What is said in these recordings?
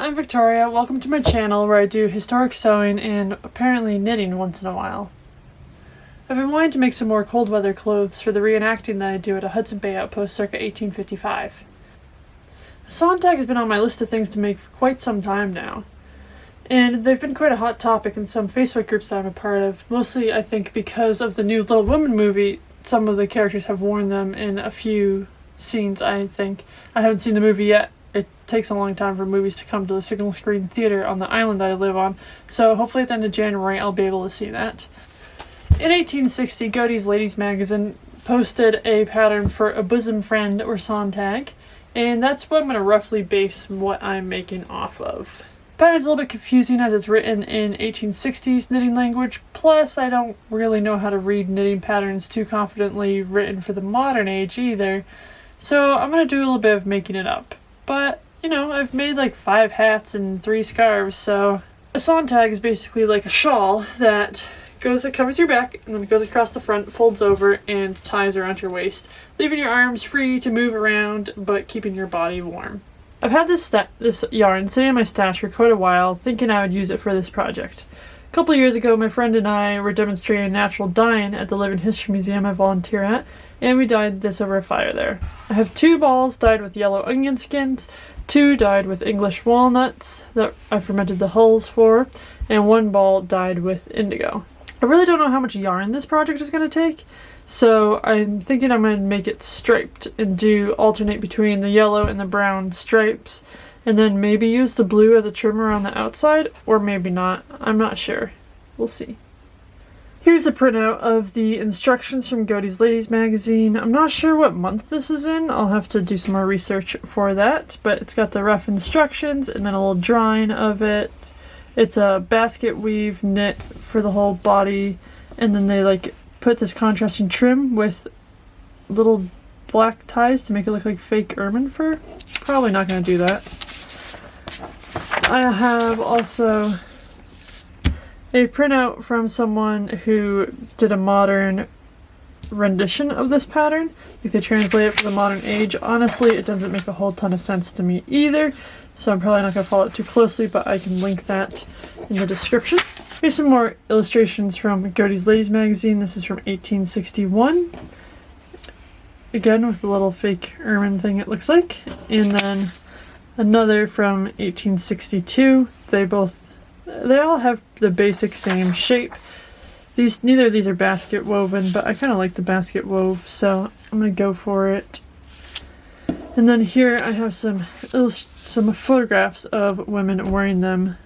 I'm Victoria. Welcome to my channel where I do historic sewing and apparently knitting once in a while. I've been wanting to make some more cold weather clothes for the reenacting that I do at a Hudson Bay outpost circa 1855. Sontag has been on my list of things to make for quite some time now, and they've been quite a hot topic in some Facebook groups that I'm a part of, mostly I think because of the new Little Women movie. Some of the characters have worn them in a few scenes, I think. I haven't seen the movie yet. It takes a long time for movies to come to the single screen theater on the island that I live on, so hopefully at the end of January I'll be able to see that. In 1860, Godey's Ladies magazine posted a pattern for a bosom friend or Sontag, and that's what I'm going to roughly base what I'm making off of. The pattern's a little bit confusing as it's written in 1860s knitting language, plus I don't really know how to read knitting patterns too confidently written for the modern age either, so I'm going to do a little bit of making it up. But, you know, I've made like 5 hats and 3 scarves, so a Sontag is basically like a shawl that covers your back and then it goes across the front, folds over, and ties around your waist, leaving your arms free to move around but keeping your body warm. I've had this yarn sitting in my stash for quite a while, thinking I would use it for this project. A couple years ago, my friend and I were demonstrating natural dyeing at the Living History Museum I volunteer at, and we dyed this over a fire there. I have 2 balls dyed with yellow onion skins, 2 dyed with English walnuts that I fermented the hulls for, and 1 ball dyed with indigo. I really don't know how much yarn this project is going to take, so I'm thinking I'm going to make it striped and alternate between the yellow and the brown stripes, and then maybe use the blue as a trim around the outside, or maybe not. I'm not sure. We'll see. Here's a printout of the instructions from Godey's Ladies magazine. I'm not sure what month this is in. I'll have to do some more research for that, but it's got the rough instructions and then a little drawing of it. It's a basket weave knit for the whole body, and then they put this contrasting trim with little black ties to make it look like fake ermine fur. Probably not going to do that. I have also a printout from someone who did a modern rendition of this pattern. If they translate it for the modern age, honestly, it doesn't make a whole ton of sense to me either, so I'm probably not going to follow it too closely, but I can link that in the description. Here's some more illustrations from Godey's Ladies magazine. This is from 1861. Again, with the little fake ermine thing it looks like. And then another from 1862. They all have the basic same shape. Neither of these are basket woven, but I kind of like the basket wove, so I'm going to go for it. And then here I have some photographs of women wearing them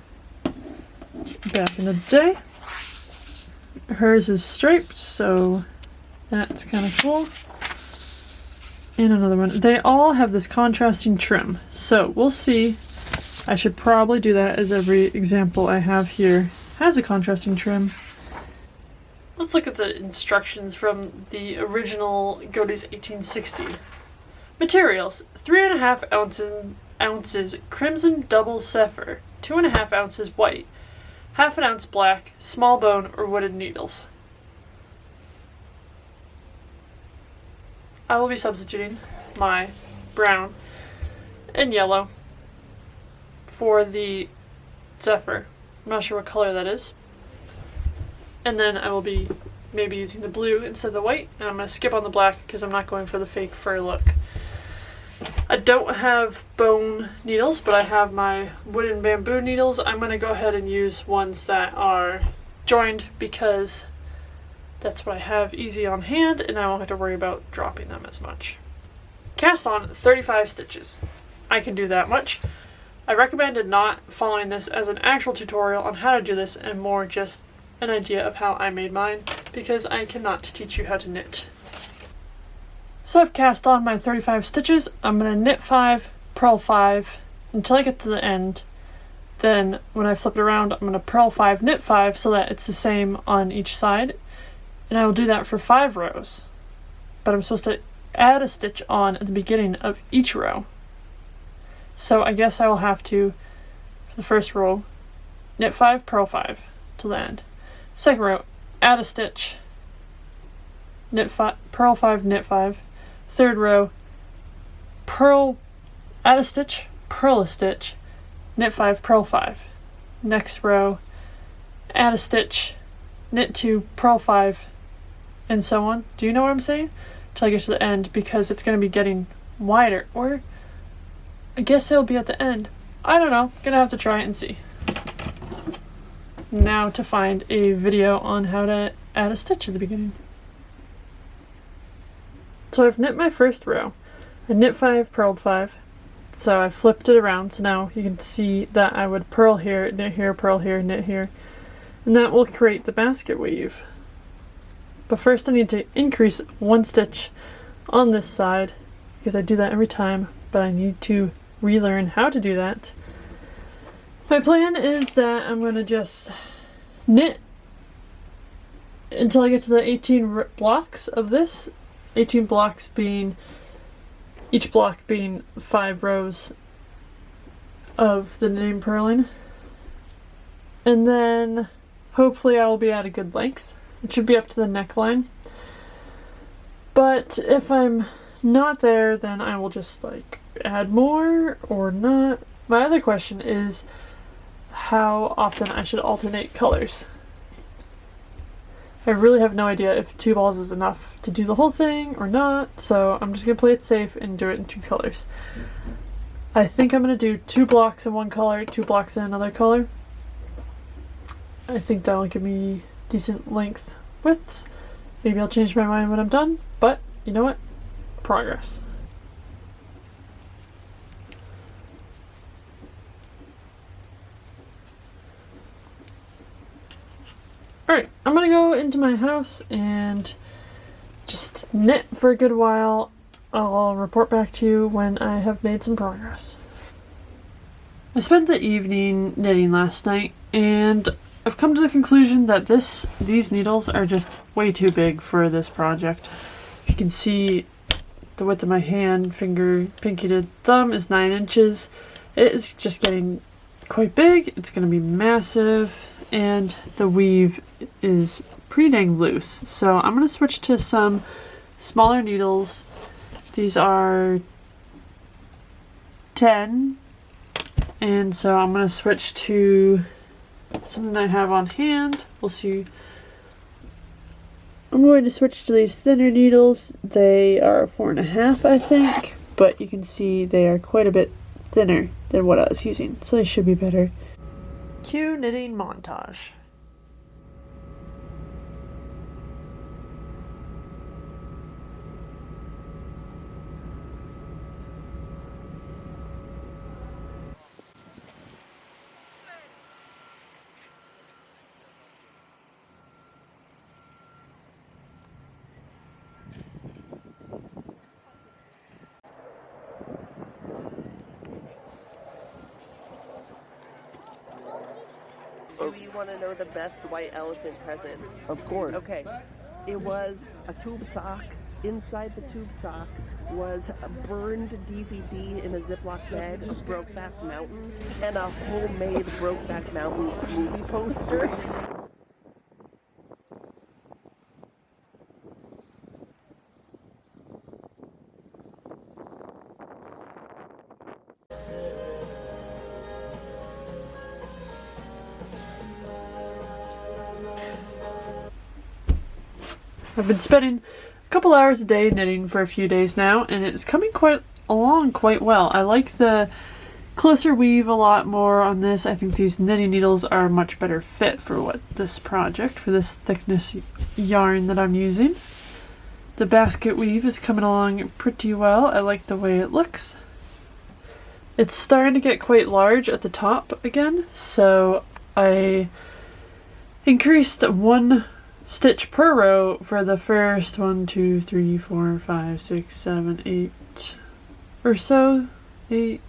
back in the day. Hers is striped, so that's kind of cool. And another one. They all have this contrasting trim, so we'll see. I should probably do that, as every example I have here has a contrasting trim. Let's look at the instructions from the original Godey's 1860. Materials: 3.5 ounces crimson double zephyr, 2.5 ounces white, 1/2 ounce black, small bone or wooded needles. I will be substituting my brown and yellow for the zephyr. I'm not sure what color that is. And then I will be maybe using the blue instead of the white, and I'm going to skip on the black because I'm not going for the fake fur look. I don't have bone needles, but I have my wooden bamboo needles. I'm going to go ahead and use ones that are joined because that's what I have easy on hand and I won't have to worry about dropping them as much. Cast on 35 stitches. I can do that much. I recommended not following this as an actual tutorial on how to do this and more just an idea of how I made mine, because I cannot teach you how to knit. So I've cast on my 35 stitches. I'm going to knit 5, purl 5 until I get to the end. Then when I flip it around, I'm going to purl 5, knit 5 so that it's the same on each side. And I will do that for 5 rows. But I'm supposed to add a stitch on at the beginning of each row. So I guess I will have to, for the first row, knit 5, purl 5 till the end. Second row, add a stitch, knit 5, purl 5, knit 5. Third row, add a stitch, purl a stitch, knit 5, purl 5. Next row, add a stitch, knit 2, purl 5, and so on. Do you know what I'm saying? Till I get to the end, because it's going to be getting wider. Or I guess it'll be at the end. I don't know. Gonna have to try it and see. Now to find a video on how to add a stitch at the beginning. So I've knit my first row. I knit 5, purled 5. So I flipped it around, so now you can see that I would purl here, knit here, purl here, knit here. And that will create the basket weave. But first I need to increase 1 stitch on this side, because I do that every time, but I need to relearn how to do that. My plan is that I'm going to just knit until I get to the 18 blocks of this. 18 blocks being, each block being 5 rows of the knitting purling. And then hopefully I will be at a good length. It should be up to the neckline. But if I'm not there, then I will just like add more or not. My other question is how often I should alternate colors. I really have no idea if 2 balls is enough to do the whole thing or not, so I'm just gonna play it safe and do it in 2 colors. I think I'm gonna do 2 blocks in one color, 2 blocks in another color. I think that'll give me decent length widths. Maybe I'll change my mind when I'm done, but you know what? Progress. Alright, I'm gonna go into my house and just knit for a good while. I'll report back to you when I have made some progress. I spent the evening knitting last night, and I've come to the conclusion that these needles are just way too big for this project. You can see the width of my hand, finger, pinky to thumb is 9 inches. It is just getting quite big. It's going to be massive, and the weave is pretty dang loose. So I'm going to switch to some smaller needles. These are 10, and so I'm going to switch to something I have on hand. We'll see. I'm going to switch to these thinner needles. They are 4.5, I think, but you can see they are quite a bit thinner than what I was using, so they should be better. Cue knitting montage. Do you want to know the best white elephant present? Of course. Okay. It was a tube sock. Inside the tube sock was a burned DVD in a Ziploc bag of Brokeback Mountain and a homemade Brokeback Mountain movie poster. I've been spending a couple hours a day knitting for a few days now, and it's coming along quite well. I like the closer weave a lot more on this. I think these knitting needles are a much better fit for this project, for this thickness yarn that I'm using. The basket weave is coming along pretty well. I like the way it looks. It's starting to get quite large at the top again, so I increased 1 stitch per row for the first 1, 2, 3, 4, 5, 6, 7, 8 or so. 8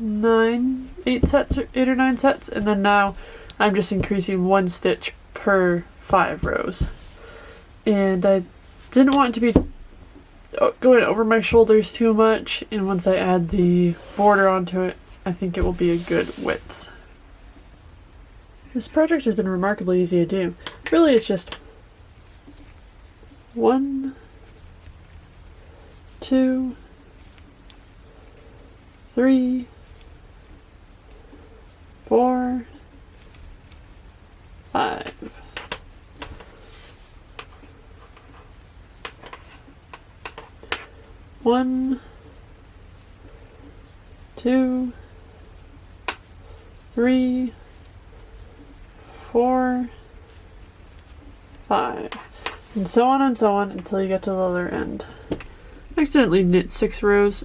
or 9 sets, and then now I'm just increasing 1 stitch per 5 rows. And I didn't want it to be going over my shoulders too much, and once I add the border onto it, I think it will be a good width. This project has been remarkably easy to do. Really, it's just 1, 2, 3, 4, 5. One, 2, 3, 4, 5, and so on until you get to the other end. I accidentally knit 6 rows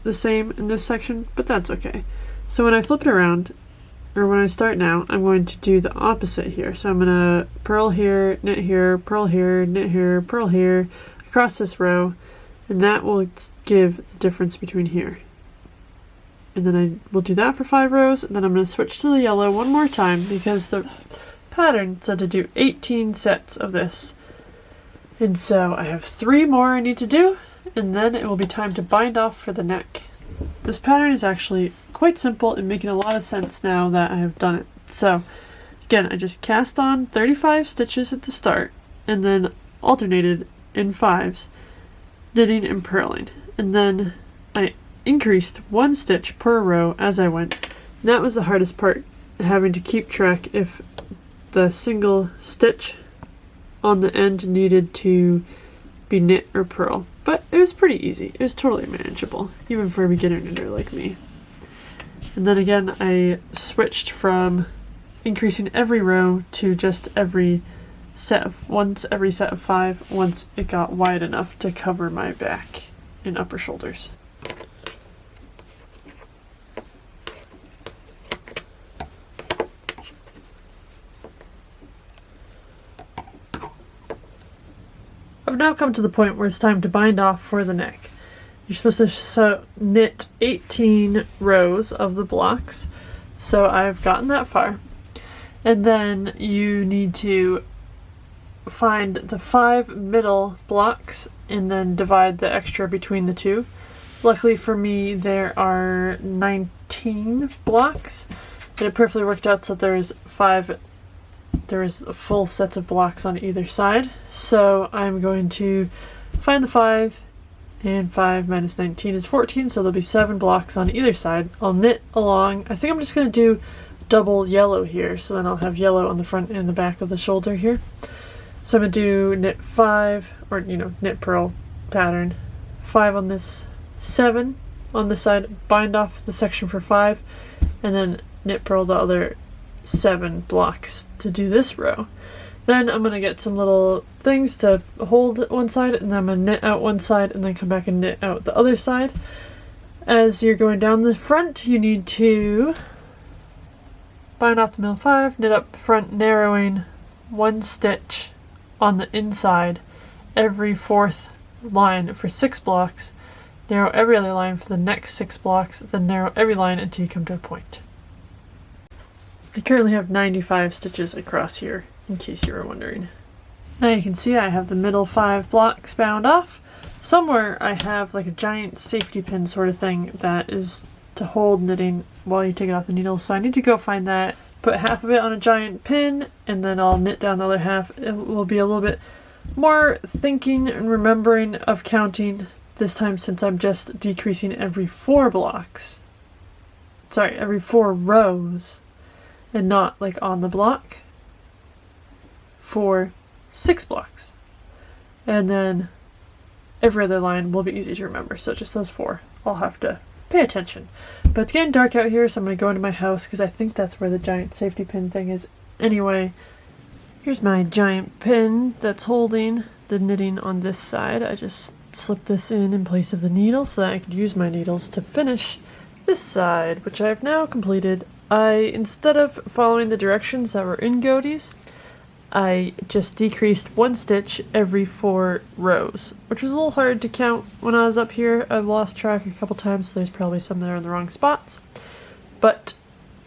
the same in this section, but that's okay. So when I flip it around, or when I start now, I'm going to do the opposite here. So I'm going to purl here, knit here, purl here, knit here, purl here, across this row, and that will give the difference between here. And then I will do that for 5 rows, and then I'm going to switch to the yellow one more time because the pattern said to do 18 sets of this. And so I have 3 more I need to do, and then it will be time to bind off for the neck. This pattern is actually quite simple and making a lot of sense now that I have done it. So again, I just cast on 35 stitches at the start and then alternated in 5s, knitting and purling. And then I increased 1 stitch per row as I went. And that was the hardest part, having to keep track if the single stitch on the end needed to be knit or purl. But it was pretty easy. It was totally manageable, even for a beginner knitter like me. And then again, I switched from increasing every row to just every set of 5 once it got wide enough to cover my back and upper shoulders. I've now come to the point where it's time to bind off for the neck. You're supposed to knit 18 rows of the blocks, so I've gotten that far. And then you need to find the 5 middle blocks and then divide the extra between the 2. Luckily for me, there are 19 blocks, and it perfectly worked out so there's full sets of blocks on either side. So I'm going to find the 5, and 5 minus 19 is 14, so there'll be 7 blocks on either side. I'll knit along. I think I'm just going to do double yellow here, so then I'll have yellow on the front and the back of the shoulder here. So I'm going to do knit 5, or knit purl pattern, 5 on this, 7 on this side, bind off the section for 5, and then knit purl the other 7 blocks to do this row. Then I'm going to get some little things to hold one side, and then I'm going to knit out one side and then come back and knit out the other side. As you're going down the front, you need to bind off the middle 5, knit up front, narrowing 1 stitch on the inside every 4th line for 6 blocks, narrow every other line for the next 6 blocks, then narrow every line until you come to a point. I currently have 95 stitches across here, in case you were wondering. Now you can see I have the middle 5 blocks bound off. Somewhere I have like a giant safety pin sort of thing that is to hold knitting while you take it off the needle, so I need to go find that, put half of it on a giant pin, and then I'll knit down the other half. It will be a little bit more thinking and remembering of counting this time, since I'm just decreasing every 4 blocks. Sorry, every 4 rows, and not like on the block for 6 blocks. And then every other line will be easy to remember, so just those 4. I'll have to pay attention. But it's getting dark out here, so I'm going to go into my house because I think that's where the giant safety pin thing is. Anyway, here's my giant pin that's holding the knitting on this side. I just slipped this in place of the needle so that I could use my needles to finish this side, which I have now completed. Instead of following the directions that were in Godey's, I just decreased 1 stitch every 4 rows, which was a little hard to count when I was up here. I've lost track a couple times, so there's probably some that are in the wrong spots, but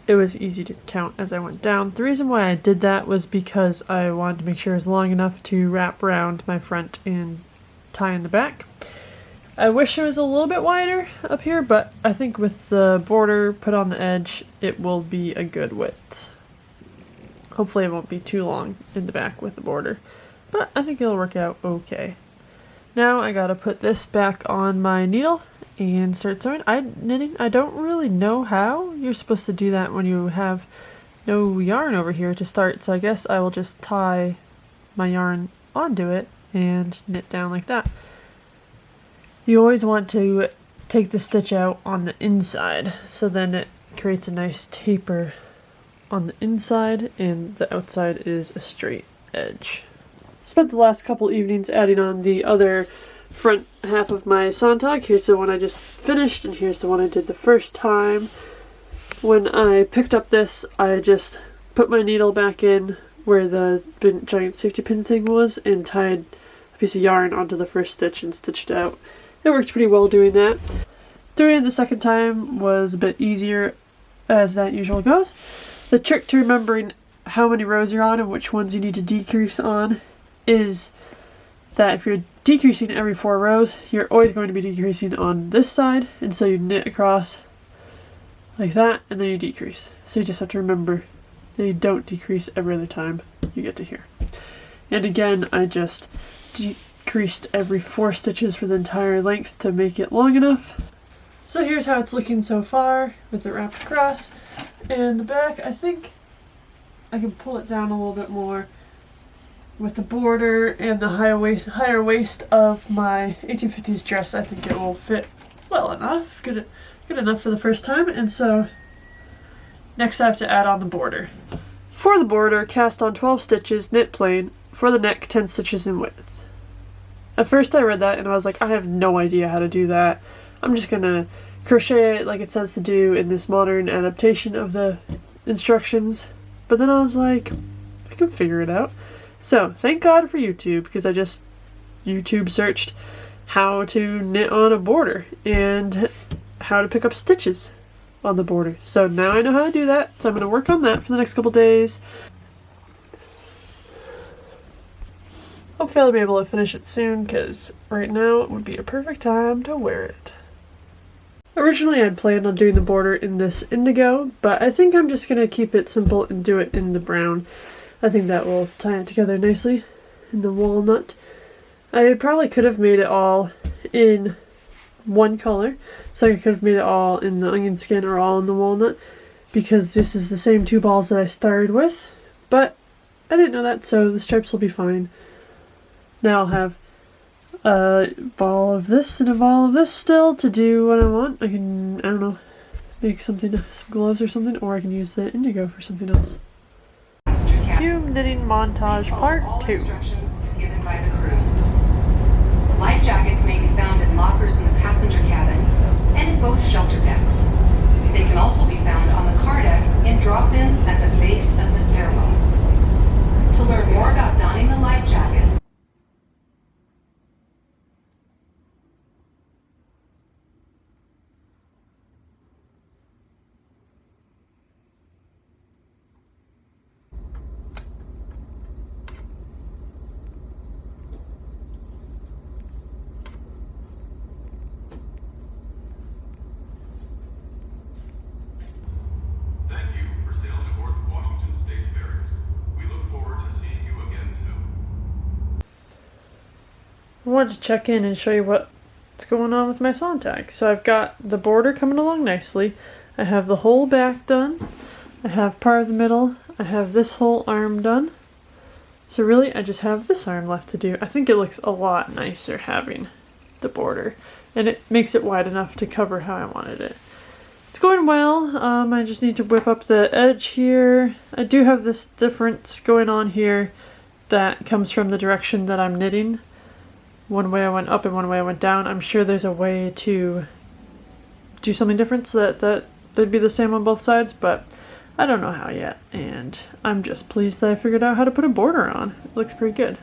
it was easy to count as I went down. The reason why I did that was because I wanted to make sure it was long enough to wrap around my front and tie in the back. I wish it was a little bit wider up here, but I think with the border put on the edge, it will be a good width. Hopefully it won't be too long in the back with the border, but I think it'll work out okay. Now I gotta put this back on my needle and start sewing. Knitting. I don't really know how you're supposed to do that when you have no yarn over here to start, so I guess I will just tie my yarn onto it and knit down like that. You always want to take the stitch out on the inside, so then it creates a nice taper on the inside and the outside is a straight edge. Spent the last couple evenings adding on the other front half of my Sontag. Here's the one I just finished, and here's the one I did the first time. When I picked up this, I just put my needle back in where the giant safety pin thing was and tied a piece of yarn onto the first stitch and stitched it out. It worked pretty well doing that. Doing it the second time was a bit easier, as that usually goes. The trick to remembering how many rows you're on and which ones you need to decrease on is that if you're decreasing every 4 rows, you're always going to be decreasing on this side, and so you knit across like that, and then you decrease. So you just have to remember that you don't decrease every other time you get to here. And again, I just decreased every 4 stitches for the entire length to make it long enough. So here's how it's looking so far with it wrapped across. And the back, I think I can pull it down a little bit more with the border and the higher waist of my 1850s dress. I think it will fit well enough, good enough for the first time. And so next I have to add on the border. For the border, cast on 12 stitches, knit plain. For the neck, 10 stitches in width. At first I read that and I was like, I have no idea how to do that. I'm just gonna crochet it like it says to do in this modern adaptation of the instructions. But then I was like, I can figure it out. So thank God for YouTube, because I just YouTube searched how to knit on a border and how to pick up stitches on the border. So now I know how to do that, so I'm going to work on that for the next couple days. Hopefully I'll be able to finish it soon, because right now it would be a perfect time to wear it. Originally I'd planned on doing the border in this indigo, but I think I'm just going to keep it simple and do it in the brown. I think that will tie it together nicely in the walnut. I probably could have made it all in one color, so I could have made it all in the onion skin or all in the walnut, because this is the same 2 balls that I started with, but I didn't know that, so the stripes will be fine. Now I'll have a ball of this and a ball of this still to do what I want. I can, I don't know, make something, some gloves or something, or I can use the indigo for something else. Cube knitting montage part 2. Given by the crew. Life jackets may be found in lockers in the passenger cabin and in both shelter decks. They can also be found on the car deck in drop-ins at the base of the stairwells. To learn more about donning the life jackets, I wanted to check in and show you what's going on with my Sontag. So I've got the border coming along nicely. I have the whole back done. I have part of the middle. I have this whole arm done. So really I just have this arm left to do. I think it looks a lot nicer having the border, and it makes it wide enough to cover how I wanted it. It's going well. I just need to whip up the edge here. I do have this difference going on here that comes from the direction that I'm knitting. One way I went up and one way I went down. I'm sure there's a way to do something different so that they'd be the same on both sides, but I don't know how yet. And I'm just pleased that I figured out how to put a border on. It looks pretty good.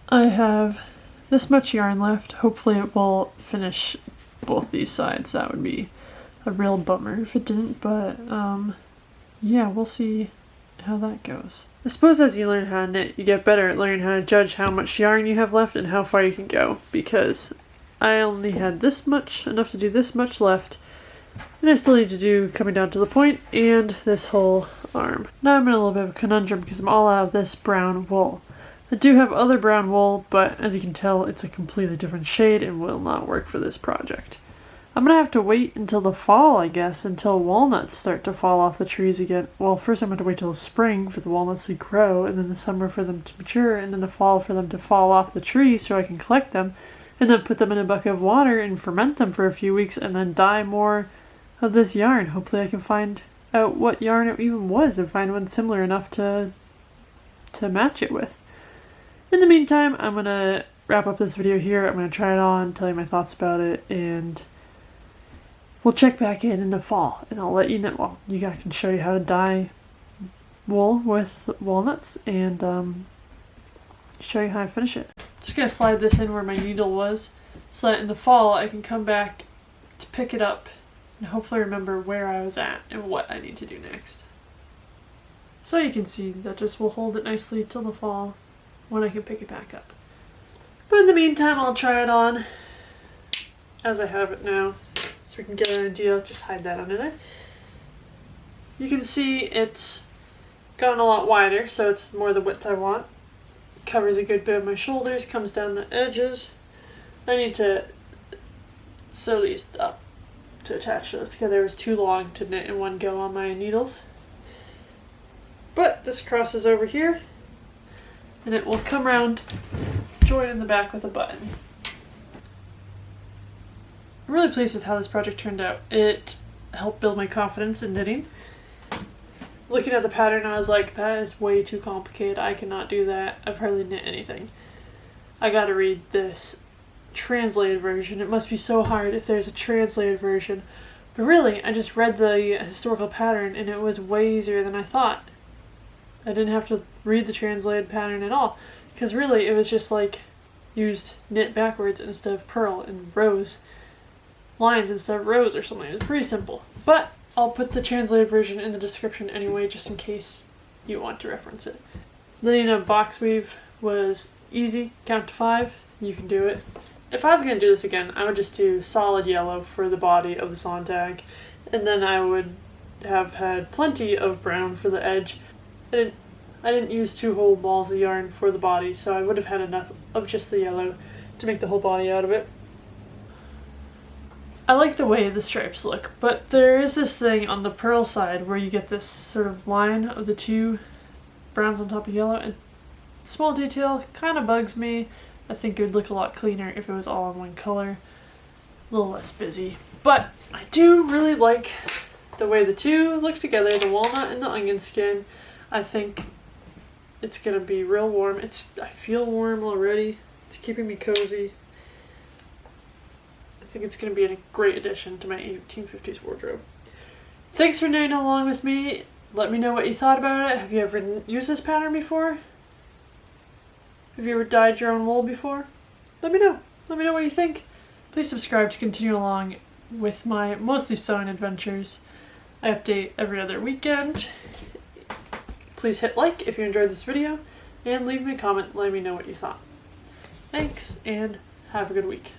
I have this much yarn left. Hopefully it will finish both these sides. That would be a real bummer if it didn't, but yeah, we'll see how that goes. I suppose as you learn how to knit, you get better at learning how to judge how much yarn you have left and how far you can go, because I only had this much, enough to do this much left, and I still need to do coming down to the point and this whole arm. Now I'm in a little bit of a conundrum because I'm all out of this brown wool. I do have other brown wool, but as you can tell, it's a completely different shade and will not work for this project. I'm gonna have to wait until the fall, I guess, until walnuts start to fall off the trees again. Well, first I'm gonna wait till the spring for the walnuts to grow, and then the summer for them to mature, and then the fall for them to fall off the tree so I can collect them, and then put them in a bucket of water and ferment them for a few weeks, and then dye more of this yarn. Hopefully I can find out what yarn it even was and find one similar enough to match it with. In the meantime, I'm gonna wrap up this video here. I'm gonna try it on, tell you my thoughts about it, and we'll check back in the fall, and I'll let you know. Well, I can show you how to dye wool with walnuts, and show you how I finish it. Just gonna slide this in where my needle was, so that in the fall I can come back to pick it up and hopefully remember where I was at and what I need to do next. So you can see that just will hold it nicely till the fall when I can pick it back up. But in the meantime, I'll try it on as I have it now, so we can get an idea. Just hide that under there. You can see it's gotten a lot wider, so it's more the width I want. Covers a good bit of my shoulders, comes down the edges. I need to sew these up to attach those together. It was too long to knit in one go on my needles. But this crosses over here, and it will come around, join in the back with a button. I'm really pleased with how this project turned out. It helped build my confidence in knitting. Looking at the pattern, I was like, that is way too complicated. I cannot do that. I've hardly knit anything. I gotta read this translated version. It must be so hard if there's a translated version. But really, I just read the historical pattern and it was way easier than I thought. I didn't have to read the translated pattern at all, because really it was just like used knit backwards instead of purl and rows, lines instead of rows or something. It was pretty simple. But I'll put the translated version in the description anyway, just in case you want to reference it. Knitting a box weave was easy. Count to 5. You can do it. If I was going to do this again, I would just do solid yellow for the body of the Sontag, and then I would have had plenty of brown for the edge. I didn't use 2 whole balls of yarn for the body, so I would have had enough of just the yellow to make the whole body out of it. I like the way the stripes look, but there is this thing on the purl side where you get this sort of line of the 2 browns on top of yellow, and small detail kind of bugs me. I think it would look a lot cleaner if it was all in one color. A little less busy. But I do really like the way the 2 look together, the walnut and the onion skin. I think it's gonna be real warm. I feel warm already. It's keeping me cozy. I think it's gonna be a great addition to my 1850s wardrobe. Thanks for knitting along with me. Let me know what you thought about it. Have you ever used this pattern before? Have you ever dyed your own wool before? Let me know. Let me know what you think. Please subscribe to continue along with my mostly sewing adventures. I update every other weekend. Please hit like if you enjoyed this video, and leave me a comment letting me know what you thought. Thanks, and have a good week.